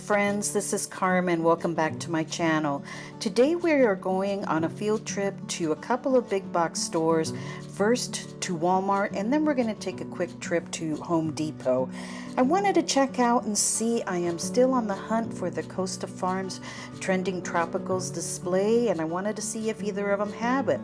friends, this is Carmen. Welcome back to my channel. Today we are going on a field trip to a couple of big box stores. First to Walmart, and then we're going to take a quick trip to Home Depot. I wanted to check out and see. I am still on the hunt for the Costa Farms Trending Tropicals display, and I wanted to see if either of them have it.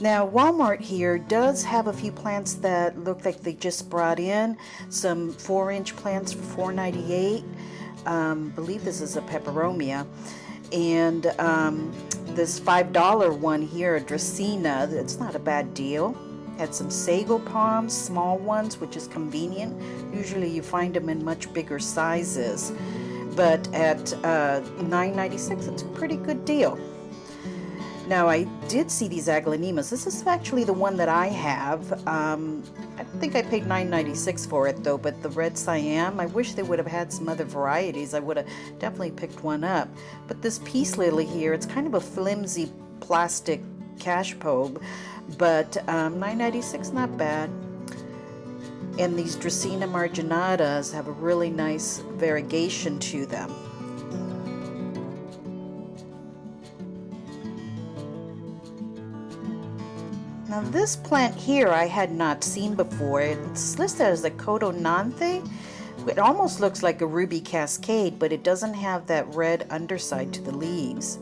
Now, Walmart here does have a few plants that look like they just brought in. Some 4-inch plants for $4.98. Believe this is a peperomia. And this $5 one here, a Dracaena, it's not a bad deal. Had some sago palms, small ones, which is convenient. Usually you find them in much bigger sizes. But at $9.96, it's a pretty good deal. Now, I did see these aglaonemas. This is actually the one that I have. I think I paid $9.96 for it though, but the red Siam, I wish they would have had some other varieties. I would have definitely picked one up. But this peace lily here, it's kind of a flimsy plastic cash pobe, but $9.96, not bad. And these Dracaena marginatas have a really nice variegation to them. Now this plant here I had not seen before. It's listed as a Codonanthe. It almost looks like a ruby cascade, but it doesn't have that red underside to the leaves.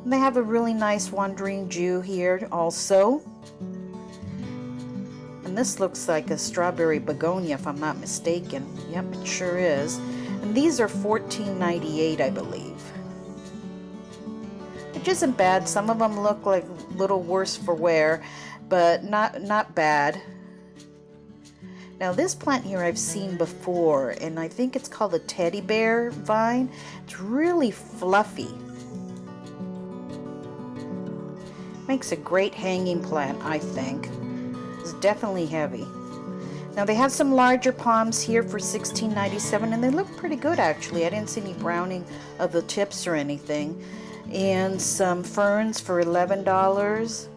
And they have a really nice wandering Jew here also. And this looks like a strawberry begonia if I'm not mistaken. Yep, it sure is. And these are $14.98, I believe. Which isn't bad. Some of them look like a little worse for wear, but not bad. Now this plant here I've seen before, and I think it's called a teddy bear vine. It's really fluffy. Makes a great hanging plant, I think. It's definitely heavy. Now they have some larger palms here for $16.97, and they look pretty good actually. I didn't see any browning of the tips or anything. And some ferns for $11.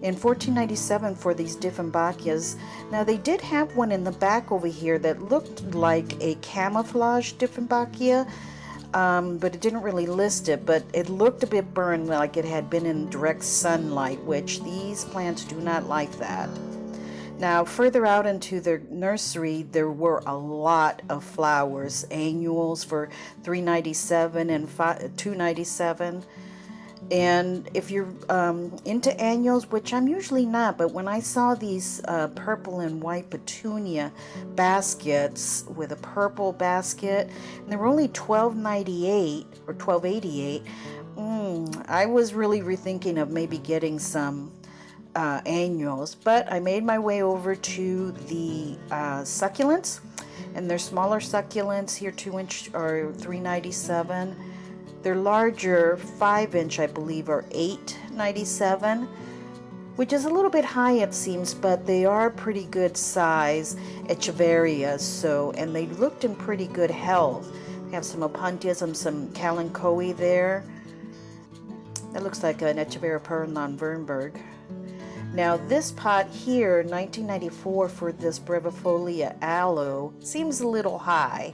And $14.97 for these Dieffenbachias. Now they did have one in the back over here that looked like a camouflage Dieffenbachia, but it didn't really list it, but it looked a bit burned, like it had been in direct sunlight, which these plants do not like that. Now further out into their nursery, there were a lot of flowers, annuals for $3.97 and $2.97. And if you're into annuals, which I'm usually not, but when I saw these purple and white petunia baskets with a purple basket, and they were only $12.98 or $12.88, I was really rethinking of maybe getting some annuals. But I made my way over to the succulents, and they're smaller succulents here, 2-inch or $3.97. They're larger, 5-inch, I believe, are $8.97, which is a little bit high, it seems, but they are pretty good size echeverias. So, and they looked in pretty good health. We have some opuntias and some kalanchoe there. That looks like an Echeveria Perlon Wernberg. Now this pot here, $19.94 for this brevifolia aloe, seems a little high.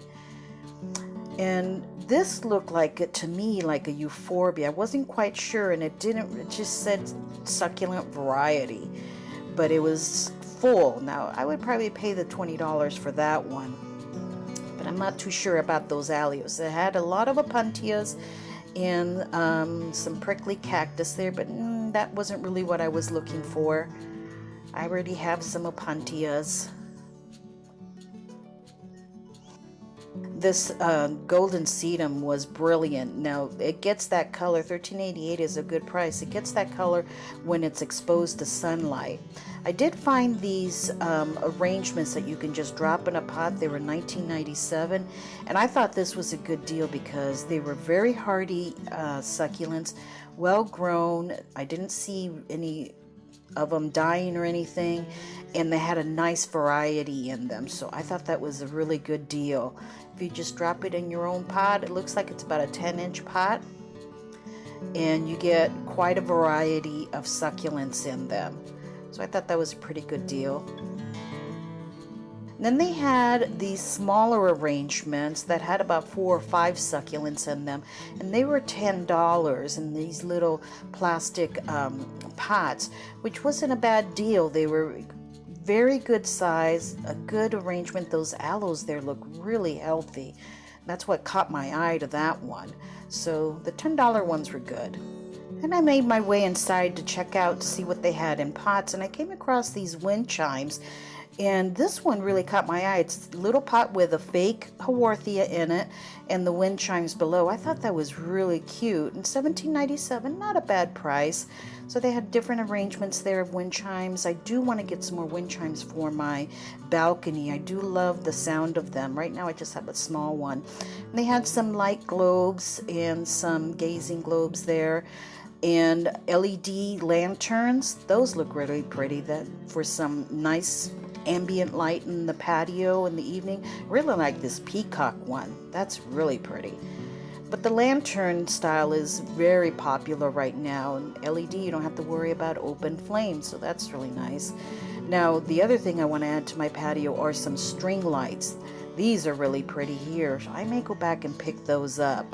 And this looked like it to me like a euphorbia. I wasn't quite sure, and it just said succulent variety, but it was full. Now I would probably pay the $20 for that one, but I'm not too sure about those aloes. It had a lot of opuntias and some prickly cactus there, but that wasn't really what I was looking for. I already have some opuntias. This golden sedum was brilliant. Now it gets that color. $13.88 is a good price. It gets that color when it's exposed to sunlight. I did find these arrangements that you can just drop in a pot. They were $19.97, and I thought this was a good deal because they were very hardy succulents, well grown. I didn't see any of them dying or anything, and they had a nice variety in them, so I thought that was a really good deal. If you just drop it in your own pot, it looks like it's about a 10-inch pot, and you get quite a variety of succulents in them. So I thought that was a pretty good deal. Then they had these smaller arrangements that had about 4 or 5 succulents in them, and they were $10 in these little plastic pots, which wasn't a bad deal. They were very good size, a good arrangement. Those aloes there look really healthy. That's what caught my eye to that one. So the $10 ones were good. And I made my way inside to check out to see what they had in pots, and I came across these wind chimes. And this one really caught my eye. It's a little pot with a fake Haworthia in it and the wind chimes below. I thought that was really cute. And $17.97, not a bad price. So they had different arrangements there of wind chimes. I do want to get some more wind chimes for my balcony. I do love the sound of them. Right now I just have a small one. And they had some light globes and some gazing globes there. And LED lanterns. Those look really pretty. That for some nice ambient light in the patio in the evening. Really like this peacock one. That's really pretty. But the lantern style is very popular right now. And LED, you don't have to worry about open flames, so that's really nice. Now, the other thing I want to add to my patio are some string lights. These are really pretty here. I may go back and pick those up.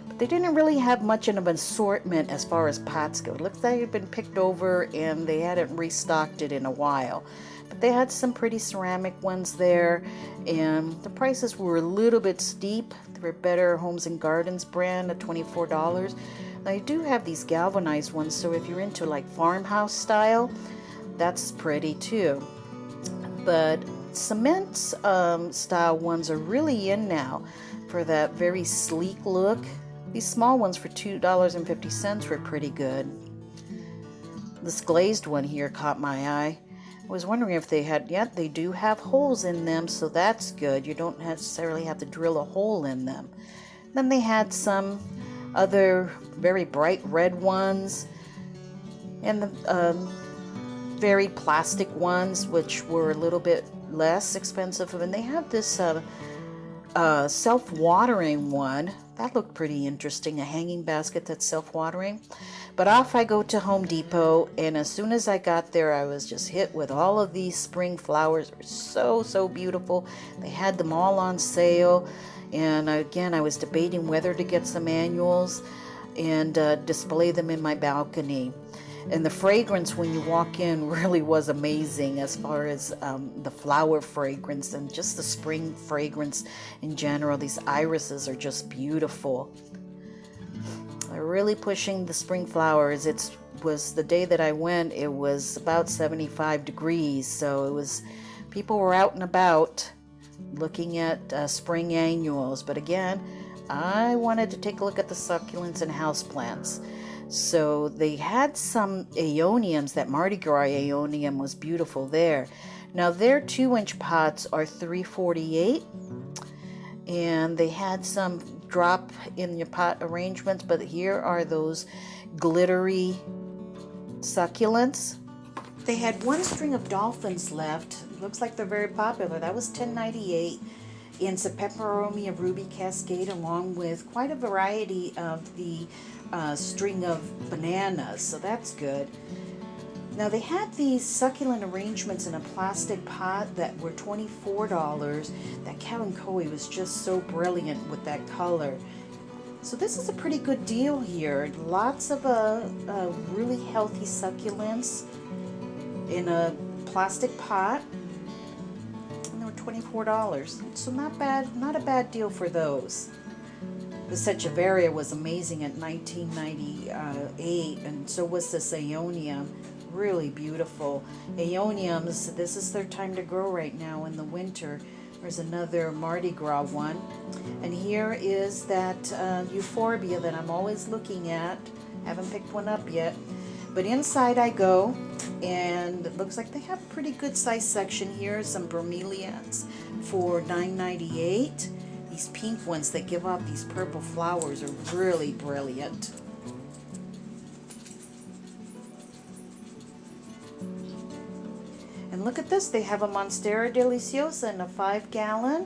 But they didn't really have much of an assortment as far as pots go. It looks like it had been picked over and they hadn't restocked it in a while. But they had some pretty ceramic ones there, and the prices were a little bit steep. They were Better Homes and Gardens brand at $24. They do have these galvanized ones, so if you're into like farmhouse style, that's pretty too. But cement style ones are really in now for that very sleek look. These small ones for $2.50 were pretty good. This glazed one here caught my eye. I was wondering if they had, yeah, they do have holes in them, so that's good. You don't necessarily have to drill a hole in them. Then they had some other very bright red ones and the very plastic ones, which were a little bit less expensive. And they have this self-watering one. That looked pretty interesting, a hanging basket that's self-watering. But off I go to Home Depot, and as soon as I got there, I was just hit with all of these spring flowers. They're so beautiful. They had them all on sale, and again, I was debating whether to get some annuals and display them in my balcony. And the fragrance when you walk in really was amazing, as far as the flower fragrance and just the spring fragrance in general. These irises are just beautiful. They're really pushing the spring flowers. It was the day that I went, it was about 75 degrees, so it was, people were out and about looking at spring annuals. But again, I wanted to take a look at the succulents and houseplants. So they had some aeoniums. That Mardi Gras aeonium was beautiful there. Now their 2-inch pots are $3.48, and they had some drop in your pot arrangements, but here are those glittery succulents. They had one string of dolphins left. Looks like they're very popular. That was $10.98. And some peperomia ruby cascade, along with quite a variety of the string of bananas, so that's good. Now they had these succulent arrangements in a plastic pot that were $24. That Kalanchoe was just so brilliant with that color. So this is a pretty good deal here. Lots of really healthy succulents in a plastic pot. And they were $24. So not bad, not a bad deal for those. The Sacheveria was amazing at $19.98, and so was this Aeonium. Really beautiful. Aeoniums, this is their time to grow right now in the winter. There's another Mardi Gras one. And here is that Euphorbia that I'm always looking at. Haven't picked one up yet. But inside I go, and it looks like they have a pretty good size section here. Some bromeliads for $9.98. These pink ones that give off these purple flowers are really brilliant. And look at this, they have a Monstera Deliciosa in a 5-gallon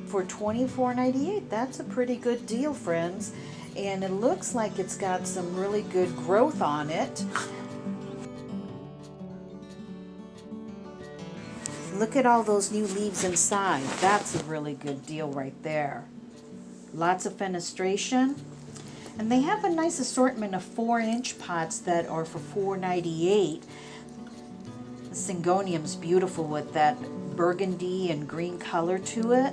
for $24.98. That's a pretty good deal, friends. And it looks like it's got some really good growth on it. look at all those new leaves inside. That's a really good deal right there. Lots of fenestration. And they have a nice assortment of 4-inch pots that are for $4.98. The Syngonium's beautiful with that burgundy and green color to it.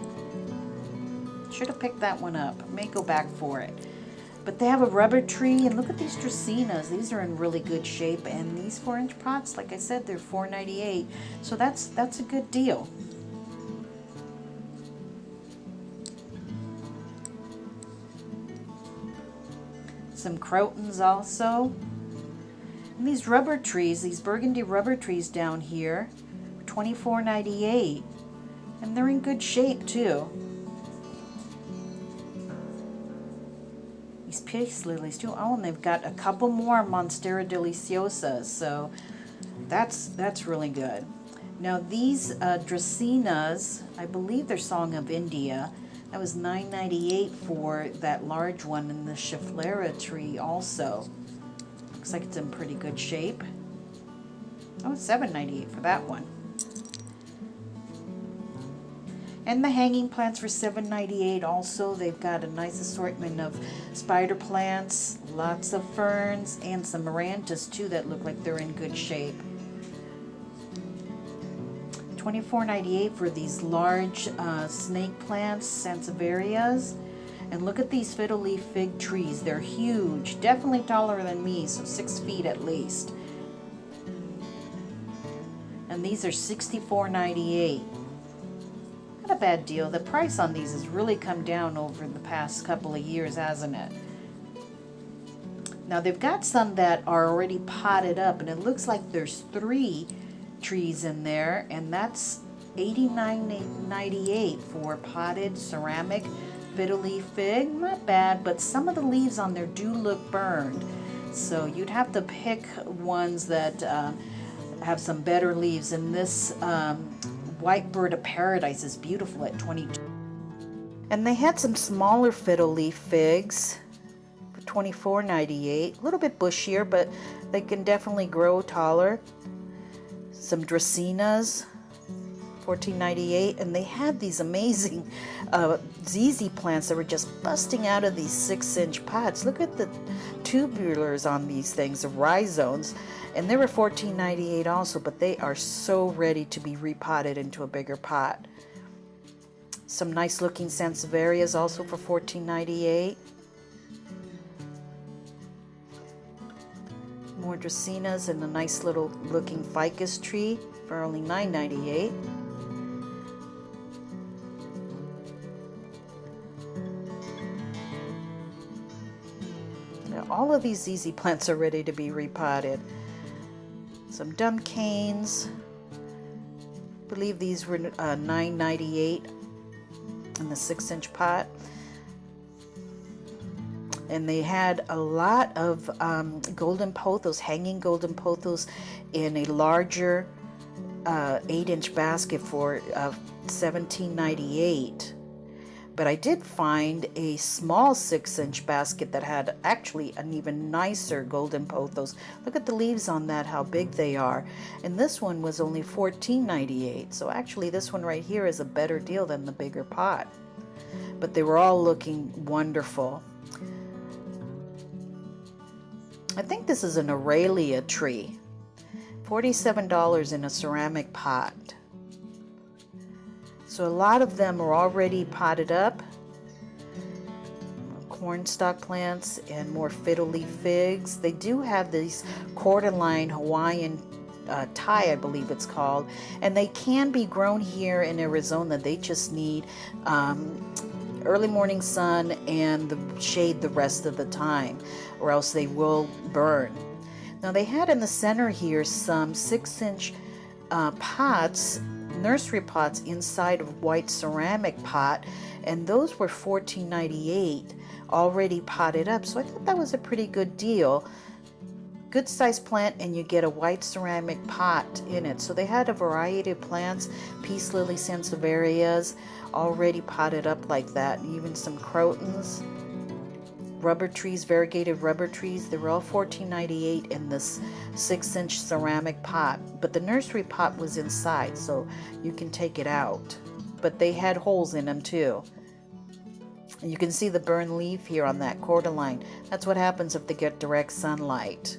Should have picked that one up. I may go back for it. But they have a rubber tree, and look at these Dracaenas. These are in really good shape, and these 4-inch pots, like I said, they're $4.98. So that's a good deal. Some crotons also. And these rubber trees, these burgundy rubber trees down here, $24.98. And they're in good shape too. These peace lilies too. Oh, and they've got a couple more Monstera deliciosas, so that's really good. Now these Dracaenas, I believe they're Song of India. That was $9.98 for that large one, in the Schefflera tree also. Looks like it's in pretty good shape. Oh, it's $7.98 for that one. And the hanging plants for $7.98 also. They've got a nice assortment of spider plants, lots of ferns, and some Marantas too that look like they're in good shape. $24.98 for these large snake plants, Sansevierias. And look at these fiddle leaf fig trees. They're huge, definitely taller than me, so 6 feet at least. And these are $64.98. Not a bad deal. The price on these has really come down over the past couple of years, hasn't it? Now they've got some that are already potted up, and it looks like there's 3 trees in there, and that's $89.98 for potted ceramic fiddle leaf fig. Not bad, but some of the leaves on there do look burned, so you'd have to pick ones that have some better leaves. And this White Bird of Paradise is beautiful at $22. And they had some smaller fiddle leaf figs for $24.98. A little bit bushier, but they can definitely grow taller. Some Dracaenas, $14.98, and they had these amazing ZZ plants that were just busting out of these 6-inch pots. Look at the tubulars on these things, the rhizomes, and they were $14.98 also, but they are so ready to be repotted into a bigger pot. Some nice looking Sansevierias also for $14.98. More Dracaenas and a nice little looking ficus tree for only $9.98. Now all of these ZZ plants are ready to be repotted. Some dumb canes. I believe these were $9.98 in the 6-inch pot. And they had a lot of golden pothos, hanging golden pothos, in a larger 8-inch basket for $17.98. But I did find a small 6-inch basket that had actually an even nicer golden pothos. Look at the leaves on that, how big they are. And this one was only $14.98. So actually this one right here is a better deal than the bigger pot. But they were all looking wonderful. I think this is an Aurelia tree. $47 in a ceramic pot. So a lot of them are already potted up. Cornstalk plants and more fiddle leaf figs. They do have these cordyline Hawaiian Thai, I believe it's called, and they can be grown here in Arizona. They just need early morning sun and the shade the rest of the time, or else they will burn. Now they had in the center here some 6-inch pots, nursery pots inside of white ceramic pot, and those were $14.98 already potted up. So I thought that was a pretty good deal. Good sized plant, and you get a white ceramic pot in it. So they had a variety of plants, peace lily, Sansevierias, already potted up like that, and even some crotons. rubber trees, variegated rubber trees. They were all $14.98 in this 6-inch ceramic pot, but the nursery pot was inside, so you can take it out. But they had holes in them too. And you can see the burned leaf here on that cordyline. That's what happens if they get direct sunlight.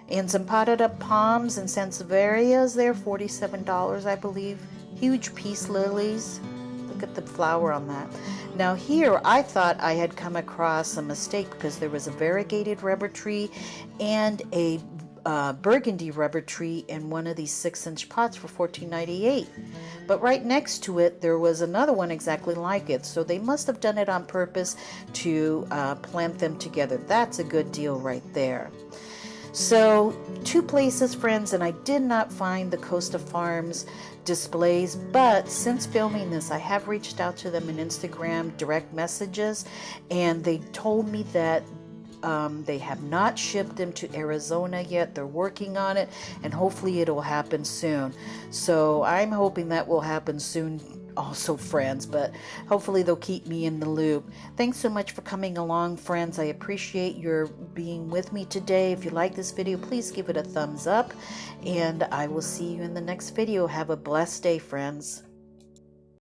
And some potted up palms and sansevierias there, $47 I believe. Huge peace lilies. Look at the flower on that. Now here I thought I had come across a mistake because there was a variegated rubber tree and a burgundy rubber tree in one of these 6-inch pots for $14.98. But right next to it there was another one exactly like it, so they must have done it on purpose to plant them together. That's a good deal right there. So 2 places, friends, and I did not find the Costa Farms displays, but since filming this I have reached out to them in Instagram direct messages, and they told me that they have not shipped them to Arizona yet. They're working on it, and hopefully it will happen soon. So I'm hoping that will happen soon also, friends, but hopefully they'll keep me in the loop. Thanks so much for coming along, friends. I appreciate your being with me today. If you like this video, please give it a thumbs up, and I will see you in the next video. Have a blessed day, friends.